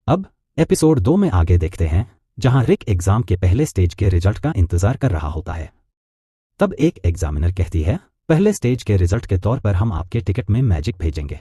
अब एपिसोड 2 में आगे देखते हैं, जहां रिक एग्जाम के पहले स्टेज के रिजल्ट का इंतजार कर रहा होता है। तब एक एग्जामिनर कहती है, पहले स्टेज के रिजल्ट के तौर पर हम आपके टिकट में मैजिक भेजेंगे।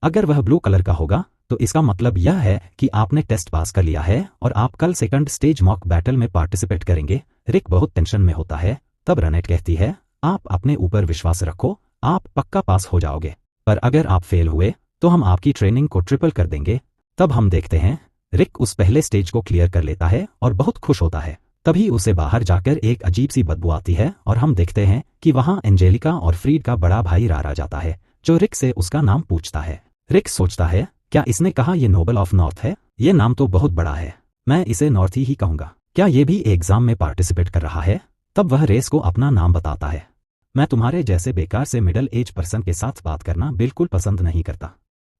अगर वह ब्लू कलर का होगा तो इसका मतलब यह है कि आपने टेस्ट पास कर लिया है और आप कल सेकंड स्टेज मॉक बैटल में पार्टिसिपेट करेंगे। रिक बहुत टेंशन में होता है। तब रनेट कहती है, आप अपने ऊपर विश्वास रखो, आप पक्का पास हो जाओगे, पर अगर आप फेल हुए तो हम आपकी ट्रेनिंग को ट्रिपल कर देंगे। तब हम देखते हैं, रिक उस पहले स्टेज को क्लियर कर लेता है और बहुत खुश होता है। तभी उसे बाहर जाकर एक अजीब सी बदबू आती है और हम देखते हैं कि वहां एंजेलिका और फ्रीड का बड़ा भाई रारा जाता है, जो रिक से उसका नाम पूछता है। रिक सोचता है, क्या इसने कहा ये नोबल ऑफ नॉर्थ है? ये नाम तो बहुत बड़ा है, मैं इसे नॉर्थी ही कहूंगा। क्या ये भी एग्जाम में पार्टिसिपेट कर रहा है? तब वह रेस को अपना नाम बताता है। मैं तुम्हारे जैसे बेकार से मिडल एज पर्सन के साथ बात करना बिल्कुल पसंद नहीं करता।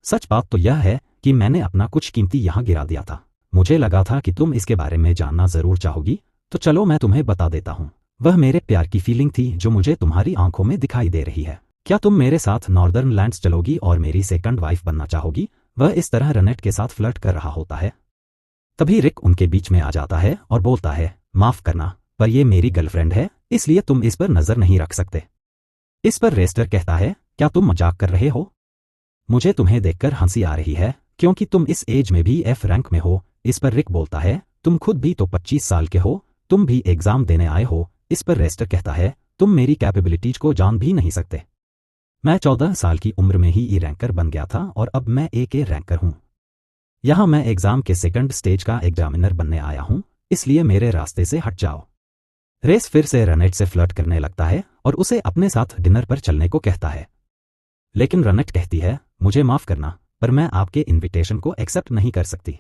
सच बात तो यह है कि मैंने अपना कुछ कीमती यहाँ गिरा दिया था। मुझे लगा था कि तुम इसके बारे में जानना जरूर चाहोगी, तो चलो मैं तुम्हें बता देता हूँ। वह मेरे प्यार की फीलिंग थी जो मुझे तुम्हारी आंखों में दिखाई दे रही है। क्या तुम मेरे साथ नॉर्दर्न लैंड्स चलोगी और मेरी सेकंड वाइफ बनना चाहोगी? वह इस तरह रनेट के साथ फ्लर्ट कर रहा होता है। तभी रिक उनके बीच में आ जाता है और बोलता है, माफ करना, पर ये मेरी गर्लफ्रेंड है, इसलिए तुम इस पर नजर नहीं रख सकते। इस पर रेस्टर कहता है, क्या तुम मजाक कर रहे हो? मुझे तुम्हें देखकर हंसी आ रही है, क्योंकि तुम इस एज में भी एफ रैंक में हो। इस पर रिक बोलता है, तुम खुद भी तो 25 साल के हो, तुम भी एग्जाम देने आए हो। इस पर रेस्टर कहता है, तुम मेरी कैपेबिलिटीज को जान भी नहीं सकते। मैं 14 साल की उम्र में ही ई रैंकर बन गया था और अब मैं एक ए रैंकर हूं। यहां मैं एग्जाम के सेकंड स्टेज का एग्जामिनर बनने आया हूं, इसलिए मेरे रास्ते से हट जाओ। रेस फिर से रनेट से फ्लर्ट करने लगता है और उसे अपने साथ डिनर पर चलने को कहता है। लेकिन रनेट कहती है, मुझे माफ करना, पर मैं आपके इनविटेशन को एक्सेप्ट नहीं कर सकती।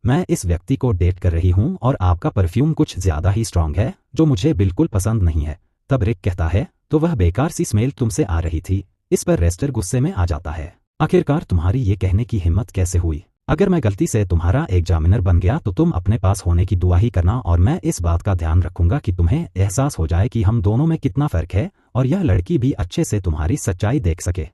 मैं इस व्यक्ति को डेट कर रही हूं और आपका परफ्यूम कुछ ज्यादा ही स्ट्रांग है, जो मुझे बिल्कुल पसंद नहीं है। तब रिक कहता है, तो वह बेकार सी स्मेल तुमसे आ रही थी। इस पर रेस्टर गुस्से में आ जाता है। आखिरकार तुम्हारी ये कहने की हिम्मत कैसे हुई? अगर मैं गलती से तुम्हारा एग्जामिनर बन गया तो तुम अपने पास होने की दुआ ही करना, और मैं इस बात का ध्यान रखूंगा कि तुम्हें एहसास हो जाए कि हम दोनों में कितना फर्क है और यह लड़की भी अच्छे से तुम्हारी सच्चाई देख सके।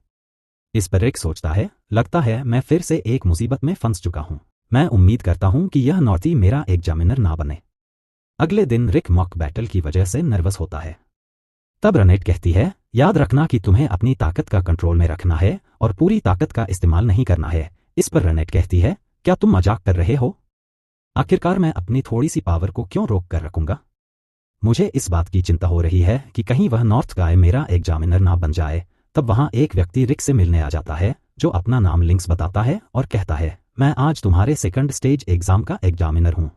इस पर रिक सोचता है, लगता है मैं फिर से एक मुसीबत में फंस चुका हूं। मैं उम्मीद करता हूं कि यह नॉर्थी मेरा एग्जामिनर ना बने। अगले दिन रिक मॉक बैटल की वजह से नर्वस होता है। तब रनेट कहती है, याद रखना कि तुम्हें अपनी ताकत का कंट्रोल में रखना है और पूरी ताकत का इस्तेमाल नहीं करना है। इस पर रनेट कहती है, क्या तुम मजाक कर रहे हो? आखिरकार मैं अपनी थोड़ी सी पावर को क्यों रोक कर रखूंगा? मुझे इस बात की चिंता हो रही है कि कहीं वह नॉर्थ गाय मेरा एग्जामिनर ना बन जाए। तब वहां एक व्यक्ति रिक से मिलने आ जाता है, जो अपना नाम लिंक्स बताता है और कहता है, मैं आज तुम्हारे सेकंड स्टेज एग्जाम का एग्जामिनर हूं।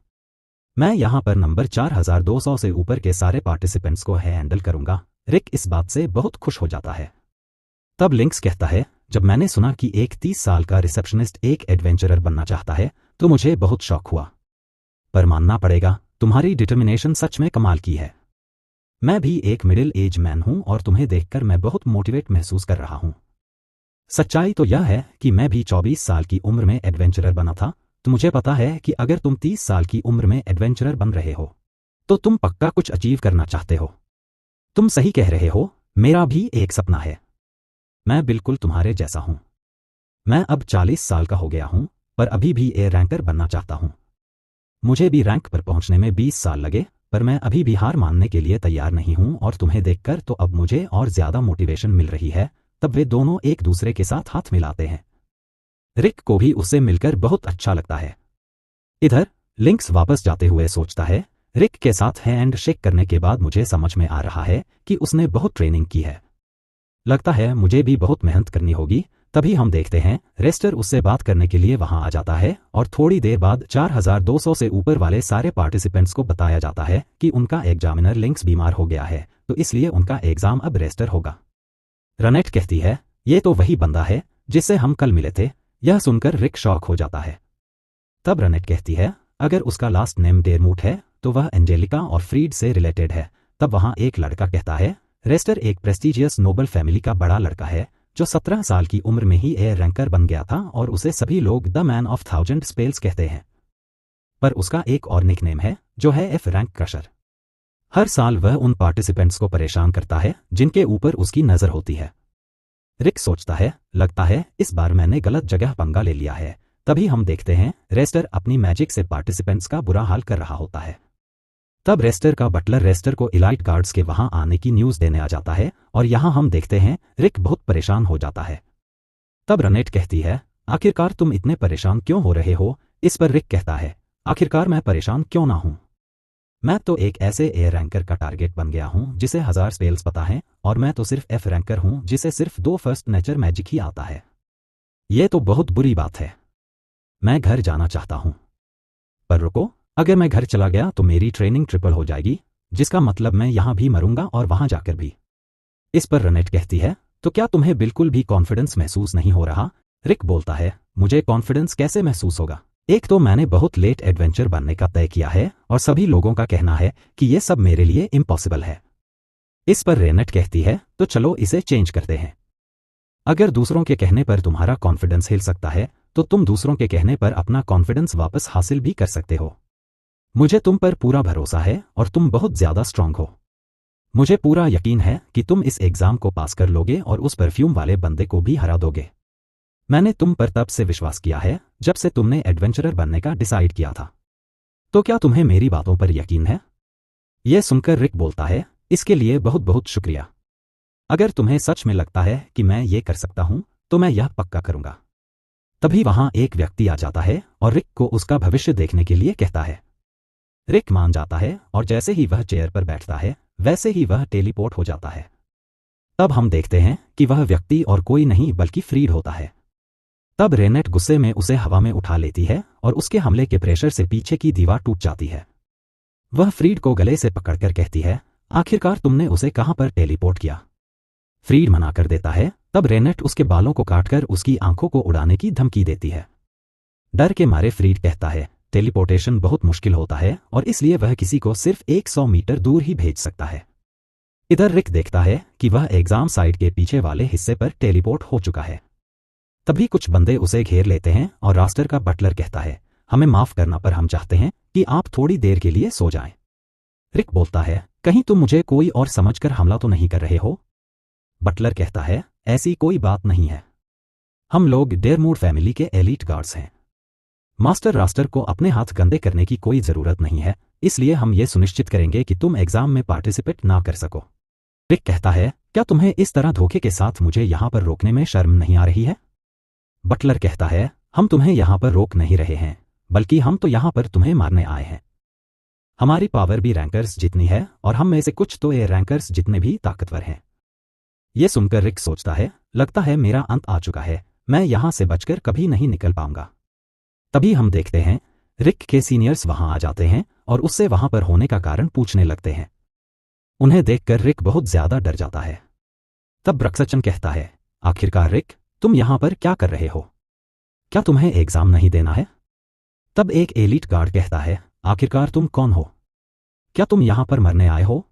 मैं यहां पर नंबर 4200 से ऊपर के सारे पार्टिसिपेंट्स को हैंडल करूंगा। रिक इस बात से बहुत खुश हो जाता है। तब लिंक्स कहता है, जब मैंने सुना कि एक 30 साल का रिसेप्शनिस्ट एक एडवेंचरर बनना चाहता है तो मुझे बहुत शौक हुआ। पर मानना पड़ेगा, तुम्हारी डिटर्मिनेशन सच में कमाल की है। मैं भी एक मिडिल एज मैन हूं और तुम्हें देखकर मैं बहुत मोटिवेट महसूस कर रहा हूं। सच्चाई तो यह है कि मैं भी 24 साल की उम्र में एडवेंचरर बना था, तो मुझे पता है कि अगर तुम 30 साल की उम्र में एडवेंचरर बन रहे हो तो तुम पक्का कुछ अचीव करना चाहते हो। तुम सही कह रहे हो, मेरा भी एक सपना है। मैं बिल्कुल तुम्हारे जैसा हूं। मैं अब 40 साल का हो गया हूं, पर अभी भी ए रैंकर बनना चाहता हूं। मुझे भी रैंक पर पहुंचने में 20 साल लगे, पर मैं अभी भी हार मानने के लिए तैयार नहीं हूं और तुम्हें देखकर तो अब मुझे और ज्यादा मोटिवेशन मिल रही है। तब वे दोनों एक दूसरे के साथ हाथ मिलाते हैं। रिक को भी उससे मिलकर बहुत अच्छा लगता है। इधर लिंक्स वापस जाते हुए सोचता है, रिक के साथ हैंड शेक करने के बाद मुझे समझ में आ रहा है कि उसने बहुत ट्रेनिंग की है। लगता है मुझे भी बहुत मेहनत करनी होगी। तभी हम देखते हैं, रेस्टर उससे बात करने के लिए वहां आ जाता है और थोड़ी देर बाद 4200 से ऊपर वाले सारे पार्टिसिपेंट्स को बताया जाता है कि उनका एग्जामिनर लिंक्स बीमार हो गया है, तो इसलिए उनका एग्जाम अब रेस्टर होगा। रनेट कहती है, ये तो वही बंदा है जिससे हम कल मिले थे। यह सुनकर रिक शॉक हो जाता है। तब रनेट कहती है, अगर उसका लास्ट नेम डेरमूट है तो वह एंजेलिका और फ्रीड से रिलेटेड है। तब वहां एक लड़का कहता है, रेस्टर एक प्रेस्टीजियस नोबल फैमिली का बड़ा लड़का है, जो 17 साल की उम्र में ही एयर रैंकर बन गया था और उसे सभी लोग द मैन ऑफ 1000 स्पेल्स कहते हैं। पर उसका एक और निकनेम है, जो है एफ रैंक क्रशर। हर साल वह उन पार्टिसिपेंट्स को परेशान करता है जिनके ऊपर उसकी नजर होती है। रिक सोचता है, लगता है इस बार मैंने गलत जगह पंगा ले लिया है। तभी हम देखते हैं रेस्टर अपनी मैजिक से पार्टिसिपेंट्स का बुरा हाल कर रहा होता है। तब रेस्टर का बटलर रेस्टर को एलाइट गार्ड्स के वहां आने की न्यूज देने आ जाता है और यहां हम देखते हैं रिक बहुत परेशान हो जाता है। तब रनेट कहती है, आखिरकार तुम इतने परेशान क्यों हो रहे हो? इस पर रिक कहता है, आखिरकार मैं परेशान क्यों ना हूं? मैं तो एक ऐसे ए रैंकर का टारगेट बन गया हूं जिसे 1000 स्पेल्स पता है, और मैं तो सिर्फ एफ रैंकर हूं जिसे सिर्फ 2 फर्स्ट नेचर मैजिक ही आता है। ये तो बहुत बुरी बात है। मैं घर जाना चाहता हूं। पर रुको, अगर मैं घर चला गया तो मेरी ट्रेनिंग ट्रिपल हो जाएगी, जिसका मतलब मैं यहां भी मरूंगा और वहां जाकर भी। इस पर रनेट कहती है, तो क्या तुम्हें बिल्कुल भी कॉन्फिडेंस महसूस नहीं हो रहा? रिक बोलता है, मुझे कॉन्फिडेंस कैसे महसूस होगा? एक तो मैंने बहुत लेट एडवेंचर बनने का तय किया है और सभी लोगों का कहना है कि ये सब मेरे लिए इम्पॉसिबल है। इस पर रेनेट कहती है, तो चलो इसे चेंज करते हैं। अगर दूसरों के कहने पर तुम्हारा कॉन्फिडेंस हिल सकता है तो तुम दूसरों के कहने पर अपना कॉन्फिडेंस वापस हासिल भी कर सकते हो। मुझे तुम पर पूरा भरोसा है और तुम बहुत ज्यादा स्ट्रांग हो। मुझे पूरा यकीन है कि तुम इस एग्जाम को पास कर लोगे और उस परफ्यूम वाले बंदे को भी हरा दोगे। मैंने तुम पर तब से विश्वास किया है जब से तुमने एडवेंचरर बनने का डिसाइड किया था। तो क्या तुम्हें मेरी बातों पर यकीन है? यह सुनकर रिक बोलता है, इसके लिए बहुत बहुत शुक्रिया। अगर तुम्हें सच में लगता है कि मैं ये कर सकता हूं तो मैं यह पक्का करूंगा। तभी वहां एक व्यक्ति आ जाता है और रिक को उसका भविष्य देखने के लिए कहता है। रिक मान जाता है और जैसे ही वह चेयर पर बैठता है वैसे ही वह टेलीपोर्ट हो जाता है। तब हम देखते हैं कि वह व्यक्ति और कोई नहीं बल्कि फ्रीड होता है। तब रेनेट गुस्से में उसे हवा में उठा लेती है और उसके हमले के प्रेशर से पीछे की दीवार टूट जाती है। वह फ्रीड को गले से पकड़कर कहती है, आखिरकार तुमने उसे कहां पर टेलीपोर्ट किया? फ्रीड मना कर देता है। तब रेनेट उसके बालों को काटकर उसकी आंखों को उड़ाने की धमकी देती है। डर के मारे फ्रीड कहता है, टेलीपोर्टेशन बहुत मुश्किल होता है और इसलिए वह किसी को सिर्फ 100 मीटर दूर ही भेज सकता है। इधर रिक देखता है कि वह एग्जाम साइट के पीछे वाले हिस्से पर टेलीपोर्ट हो चुका है। तभी कुछ बंदे उसे घेर लेते हैं और रास्टर का बटलर कहता है, हमें माफ करना पर हम चाहते हैं कि आप थोड़ी देर के लिए सो जाएं। रिक बोलता है, कहीं तुम मुझे कोई और समझकर हमला तो नहीं कर रहे हो? बटलर कहता है, ऐसी कोई बात नहीं है। हम लोग डेयरमूड फैमिली के एलीट गार्ड्स हैं। मास्टर रास्टर को अपने हाथ गंदे करने की कोई जरूरत नहीं है, इसलिए हम ये सुनिश्चित करेंगे कि तुम एग्जाम में पार्टिसिपेट ना कर सको। रिक कहता है, क्या तुम्हें इस तरह धोखे के साथ मुझे यहां पर रोकने में शर्म नहीं आ रही है? बटलर कहता है, हम तुम्हें यहां पर रोक नहीं रहे हैं, बल्कि हम तो यहां पर तुम्हें मारने आए हैं। हमारी पावर भी रैंकर्स जितनी है और हम में से कुछ तो ये रैंकर्स जितने भी ताकतवर हैं। ये सुनकर रिक सोचता है, लगता है मेरा अंत आ चुका है, मैं यहां से बचकर कभी नहीं निकल पाऊंगा। तभी हम देखते हैं रिक के सीनियर्स वहां आ जाते हैं और उससे वहां पर होने का कारण पूछने लगते हैं। उन्हें देखकर रिक बहुत ज्यादा डर जाता है। तब ब्रक्सचन कहता है, आखिरकार रिक, तुम यहां पर क्या कर रहे हो? क्या तुम्हें एग्जाम नहीं देना है? तब एक एलीट गार्ड कहता है, आखिरकार तुम कौन हो? क्या तुम यहां पर मरने आए हो?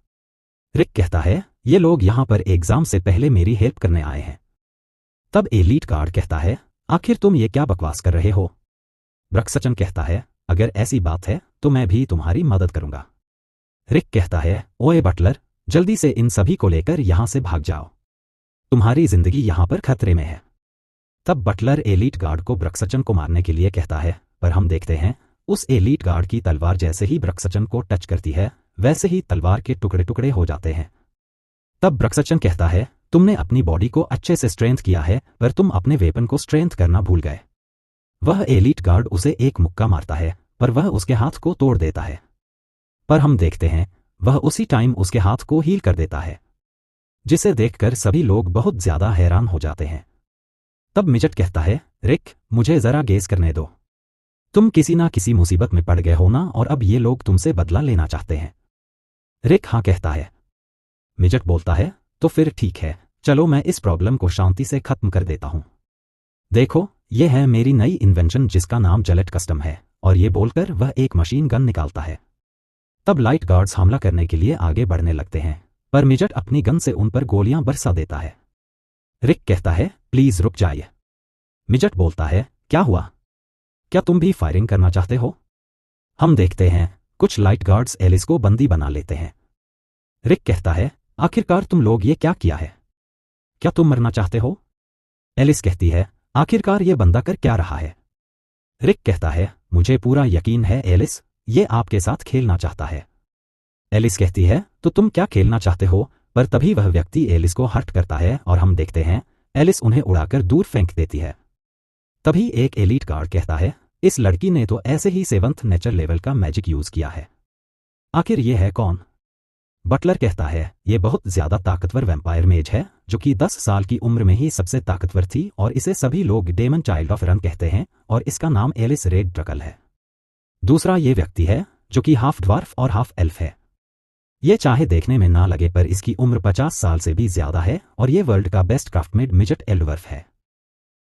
रिक कहता है, ये लोग यहां पर एग्जाम से पहले मेरी हेल्प करने आए हैं। तब एलीट गार्ड कहता है, आखिर तुम ये क्या बकवास कर रहे हो? ब्रक्सचन कहता है, अगर ऐसी बात है तो मैं भी तुम्हारी मदद करूंगा। रिक कहता है, ओए बटलर, जल्दी से इन सभी को लेकर यहां से भाग जाओ। तुम्हारी जिंदगी यहां पर खतरे में है। तब बटलर एलीट गार्ड को ब्रक्सचन को मारने के लिए कहता है, पर हम देखते हैं उस एलीट गार्ड की तलवार जैसे ही ब्रक्सचन को टच करती है वैसे ही तलवार के टुकड़े टुकड़े हो जाते हैं। तब ब्रक्सचन कहता है, तुमने अपनी बॉडी को अच्छे से स्ट्रेंथ किया है पर तुम अपने वेपन को स्ट्रेंथ करना भूल गए। वह एलीट गार्ड उसे एक मुक्का मारता है पर वह उसके हाथ को तोड़ देता है। पर हम देखते हैं वह उसी टाइम उसके हाथ को हील कर देता है, जिसे देखकर सभी लोग बहुत ज्यादा हैरान हो जाते हैं। तब मिजट कहता है, रिक, मुझे जरा गेस करने दो। तुम किसी ना किसी मुसीबत में पड़ गए हो ना और अब ये लोग तुमसे बदला लेना चाहते हैं। रिक हाँ कहता है। मिजट बोलता है, तो फिर ठीक है, चलो मैं इस प्रॉब्लम को शांति से खत्म कर देता हूं। देखो, यह है मेरी नई इन्वेंशन जिसका नाम जलेट कस्टम है, और ये बोलकर वह एक मशीन गन निकालता है। तब लाइट गार्ड्स हमला करने के लिए आगे बढ़ने लगते हैं, पर मिजट अपनी गन से उन पर गोलियां बरसा देता है। रिक कहता है, प्लीज रुक जाइए। मिजट बोलता है, क्या हुआ? क्या तुम भी फायरिंग करना चाहते हो? हम देखते हैं कुछ लाइट गार्ड्स एलिस को बंदी बना लेते हैं। रिक कहता है, आखिरकार तुम लोग ये क्या किया है? क्या तुम मरना चाहते हो? एलिस कहती है, आखिरकार ये बंदा कर क्या रहा है? रिक कहता है, मुझे पूरा यकीन है एलिस, ये आपके साथ खेलना चाहता है। एलिस कहती है, तो तुम क्या खेलना चाहते हो? पर तभी वह व्यक्ति एलिस को हर्ट करता है और हम देखते हैं एलिस उन्हें उड़ाकर दूर फेंक देती है। तभी एक एलीट गार्ड कहता है, इस लड़की ने तो ऐसे ही 7th नेचर लेवल का मैजिक यूज किया है। आखिर ये है कौन? बटलर कहता है, ये बहुत ज्यादा ताकतवर वैम्पायर मेज है जो कि 10 साल की उम्र में ही सबसे ताकतवर थी और इसे सभी लोग डेमन चाइल्ड ऑफ रन कहते हैं और इसका नाम एलिस रेड ड्रकल है। दूसरा ये व्यक्ति है जो कि हाफ ड्वार्फ और हाफ एल्फ है। ये चाहे देखने में ना लगे पर इसकी उम्र 50 साल से भी ज्यादा है और ये वर्ल्ड का बेस्ट क्राफ्टमेड मिजट एल्डवर्फ है।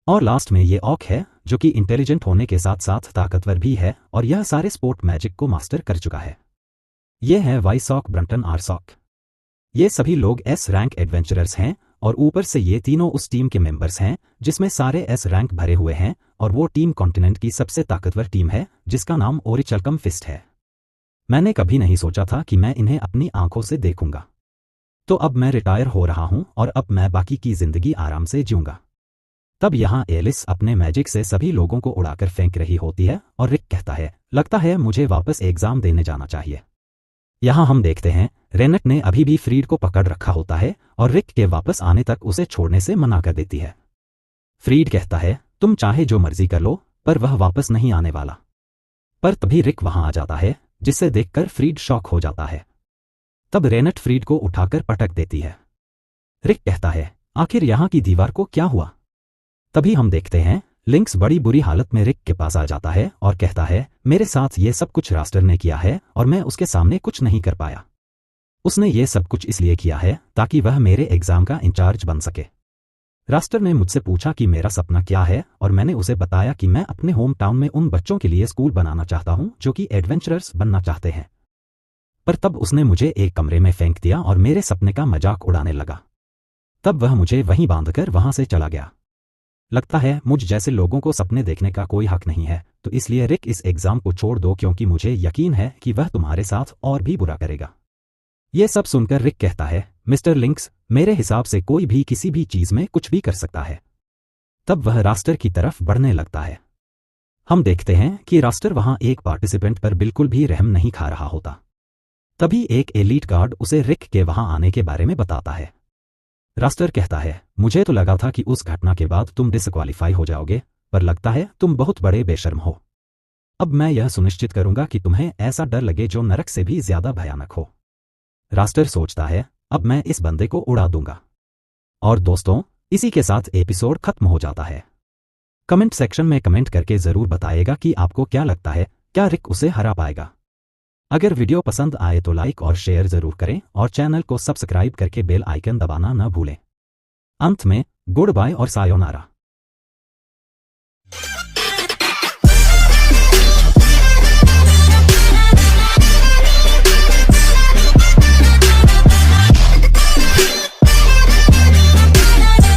और लास्ट में ये ऑक है जो कि इंटेलिजेंट होने के साथ साथ ताकतवर भी है और यह सारे स्पोर्ट मैजिक को मास्टर कर चुका है। ये है वाइसॉक ब्रंटन आरसॉक। ये सभी लोग एस रैंक एडवेंचरर्स हैं और ऊपर से ये तीनों उस टीम के मेंबर्स हैं जिसमें सारे एस रैंक भरे हुए हैं और वो टीम कॉन्टिनेंट की सबसे ताकतवर टीम है जिसका नाम ओरिचलकम फिस्ट है। मैंने कभी नहीं सोचा था कि मैं इन्हें अपनी आंखों से देखूंगा। तो अब मैं रिटायर हो रहा हूं और अब मैं बाकी की जिंदगी आराम से जीऊंगा। तब यहाँ एलिस अपने मैजिक से सभी लोगों को उड़ाकर फेंक रही होती है और रिक कहता है, लगता है मुझे वापस एग्जाम देने जाना चाहिए। यहाँ हम देखते हैं रेनेट ने अभी भी फ्रीड को पकड़ रखा होता है और रिक के वापस आने तक उसे छोड़ने से मना कर देती है। फ्रीड कहता है, तुम चाहे जो मर्जी कर लो पर वह वापस नहीं आने वाला। पर तभी रिक वहां आ जाता है जिसे देखकर फ्रीड शॉक हो जाता है। तब रेनेट फ्रीड को उठाकर पटक देती है। रिक कहता है, आखिर यहाँ की दीवार को क्या हुआ? तभी हम देखते हैं लिंक्स बड़ी बुरी हालत में रिक के पास आ जाता है और कहता है, मेरे साथ ये सब कुछ रास्टर ने किया है और मैं उसके सामने कुछ नहीं कर पाया। उसने ये सब कुछ इसलिए किया है ताकि वह मेरे एग्जाम का इंचार्ज बन सके। रास्टर ने मुझसे पूछा कि मेरा सपना क्या है और मैंने उसे बताया कि मैं अपने होम टाउन में उन बच्चों के लिए स्कूल बनाना चाहता हूं जो कि एडवेंचरर्स बनना चाहते हैं। पर तब उसने मुझे एक कमरे में फेंक दिया और मेरे सपने का मजाक उड़ाने लगा। तब वह मुझे वहीं बांधकर वहां से चला गया। लगता है मुझ जैसे लोगों को सपने देखने का कोई हक नहीं है, तो इसलिए रिक इस एग्जाम को छोड़ दो क्योंकि मुझे यकीन है कि वह तुम्हारे साथ और भी बुरा करेगा। ये सब सुनकर रिक कहता है, मिस्टर लिंक्स, मेरे हिसाब से कोई भी किसी भी चीज में कुछ भी कर सकता है। तब वह रास्टर की तरफ बढ़ने लगता है। हम देखते हैं कि रास्टर वहां एक पार्टिसिपेंट पर बिल्कुल भी रहम नहीं खा रहा होता। तभी एक एलीट गार्ड उसे रिक के वहां आने के बारे में बताता है। रास्टर कहता है, मुझे तो लगा था कि उस घटना के बाद तुम डिसक्वालीफाई हो जाओगे, पर लगता है तुम बहुत बड़े बेशर्म हो। अब मैं यह सुनिश्चित करूंगा कि तुम्हें ऐसा डर लगे जो नरक से भी ज्यादा भयानक हो। रास्टर सोचता है, अब मैं इस बंदे को उड़ा दूंगा। और दोस्तों, इसी के साथ एपिसोड खत्म हो जाता है। कमेंट सेक्शन में कमेंट करके जरूर बताइएगा कि आपको क्या लगता है, क्या रिक उसे हरा पाएगा। अगर वीडियो पसंद आए तो लाइक और शेयर जरूर करें और चैनल को सब्सक्राइब करके बेल आइकन दबाना न भूलें। अंत में गुड बाय और सायोनारा।